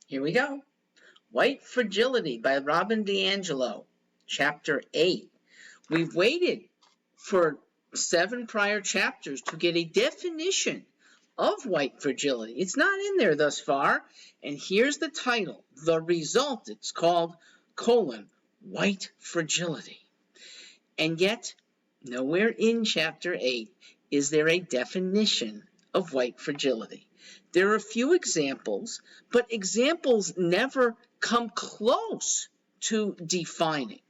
Here we go. White Fragility by Robin DiAngelo, Chapter 8. We've waited for 7 prior chapters to get a definition of white fragility. It's not in there thus far. And here's the title. The result, it's called, white fragility. And yet, nowhere in Chapter 8 is there a definition of white fragility. There are a few examples, but examples never come close to defining.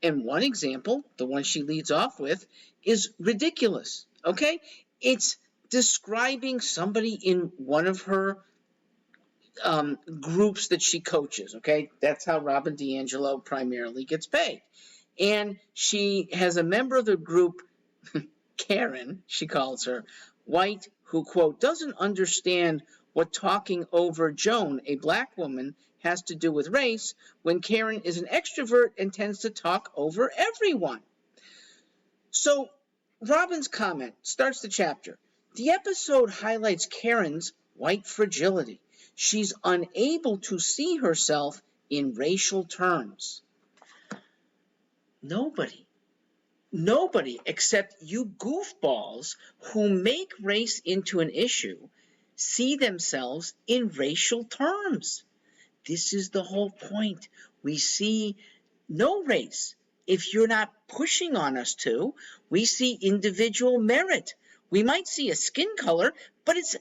And one example, the one she leads off with, is ridiculous, okay? It's describing somebody in one of her groups that she coaches, okay? That's how Robin DiAngelo primarily gets paid. And she has a member of the group, Karen, she calls her, white, who, quote, doesn't understand what talking over Joan, a black woman, has to do with race, when Karen is an extrovert and tends to talk over everyone. So Robin's comment starts the chapter. The episode highlights Karen's white fragility. She's unable to see herself in racial terms. Nobody except you goofballs who make race into an issue see themselves in racial terms. This is the whole point. We see no race. If you're not pushing on us to, we see individual merit. We might see a skin color, but it's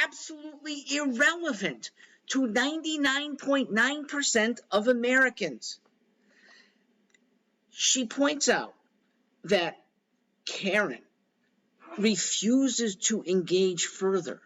absolutely irrelevant to 99.9% of Americans. She points out that Karen refuses to engage further,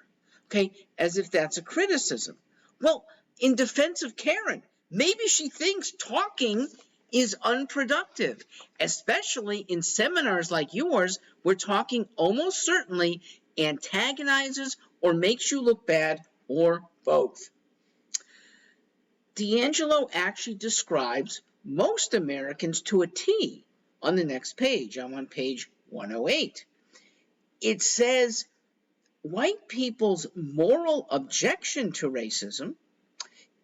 okay, as if that's a criticism. Well, in defense of Karen, maybe she thinks talking is unproductive, especially in seminars like yours where talking almost certainly antagonizes or makes you look bad, or both. DiAngelo actually describes most Americans to a T on the next page. I'm on page 108. It says, white people's moral objection to racism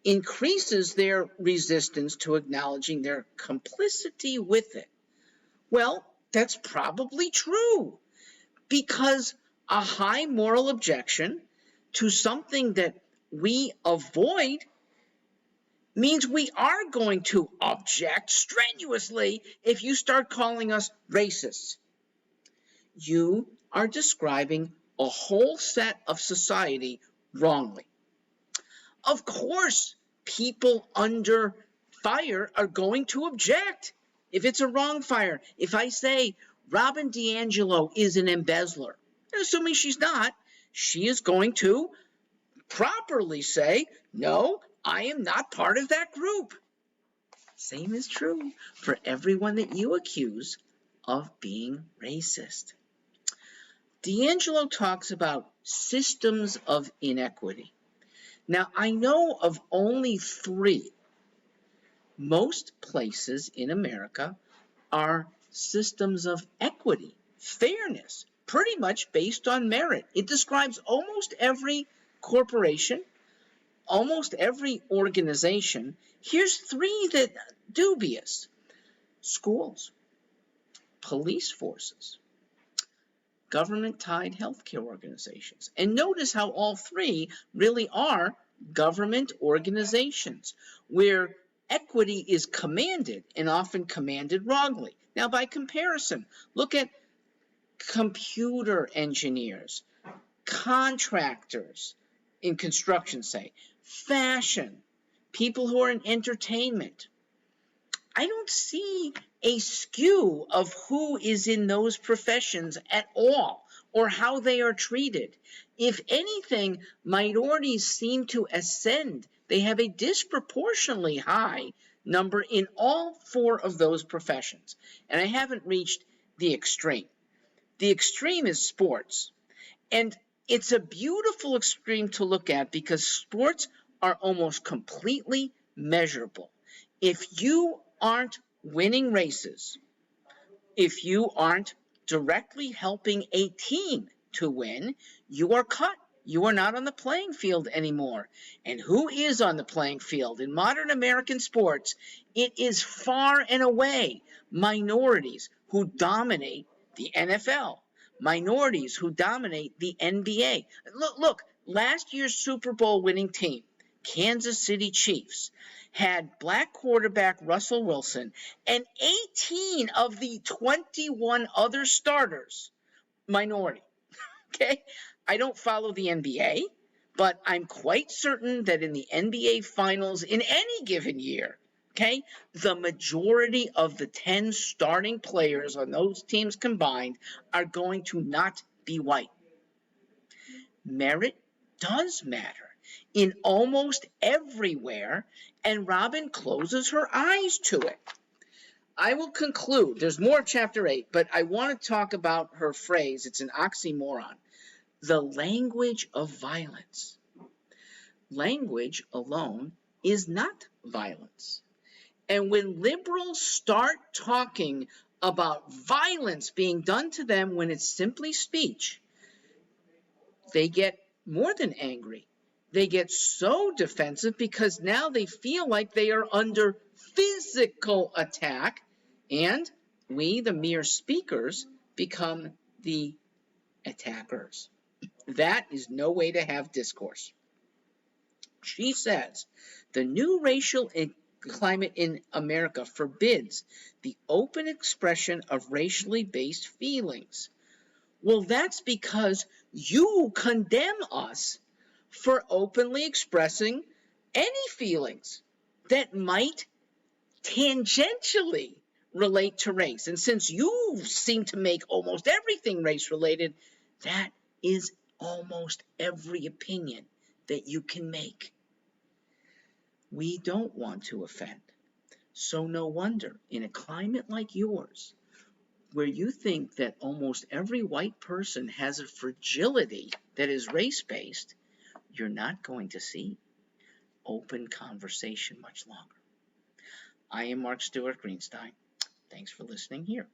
increases their resistance to acknowledging their complicity with it. Well, that's probably true, because a high moral objection to something that we avoid means we are going to object strenuously if you start calling us racists. You are describing a whole set of society wrongly. Of course, people under fire are going to object if it's a wrong fire. If I say Robin DiAngelo is an embezzler, assuming she's not, she is going to properly say, no, I am not part of that group. Same is true for everyone that you accuse of being racist. DiAngelo talks about systems of inequity. Now, I know of only 3. Most places in America are systems of equity, fairness, pretty much based on merit. It describes almost every corporation, almost every organization. Here's 3 that are dubious. Schools, police forces, government-tied healthcare organizations. And notice how all 3 really are government organizations where equity is commanded, and often commanded wrongly. Now, by comparison, look at computer engineers, contractors in construction, say, fashion, people who are in entertainment. I don't see a skew of who is in those professions at all, or how they are treated. If anything, minorities seem to ascend. They have a disproportionately high number in all 4 of those professions. And I haven't reached the extreme. The extreme is sports. And it's a beautiful extreme to look at because sports are almost completely measurable. If you aren't winning races, if you aren't directly helping a team to win, you are cut You are not on the playing field anymore. And who is on the playing field? In modern American sports, it is far and away minorities who dominate the NFL, minorities who dominate the NBA. Look, last year's Super Bowl winning team, Kansas City Chiefs, had black quarterback Russell Wilson and 18 of the 21 other starters minority. Okay? I don't follow the NBA, but I'm quite certain that in the NBA finals in any given year, okay, the majority of the 10 starting players on those teams combined are going to not be white. Merit does matter in almost everywhere, and Robin closes her eyes to it. I will conclude. There's more of chapter 8, but I want to talk about her phrase. It's an oxymoron. The language of violence. Language alone is not violence. And when liberals start talking about violence being done to them when it's simply speech, they get more than angry. They get so defensive because now they feel like they are under physical attack, and we, the mere speakers, become the attackers. That is no way to have discourse. She says, the new racial climate in America forbids the open expression of racially based feelings. Well, that's because you condemn us for openly expressing any feelings that might tangentially relate to race. And since you seem to make almost everything race related, that is almost every opinion that you can make. We don't want to offend. So no wonder, in a climate like yours, where you think that almost every white person has a fragility that is race-based, you're not going to see open conversation much longer. I am Mark Stewart Greenstein. Thanks for listening here.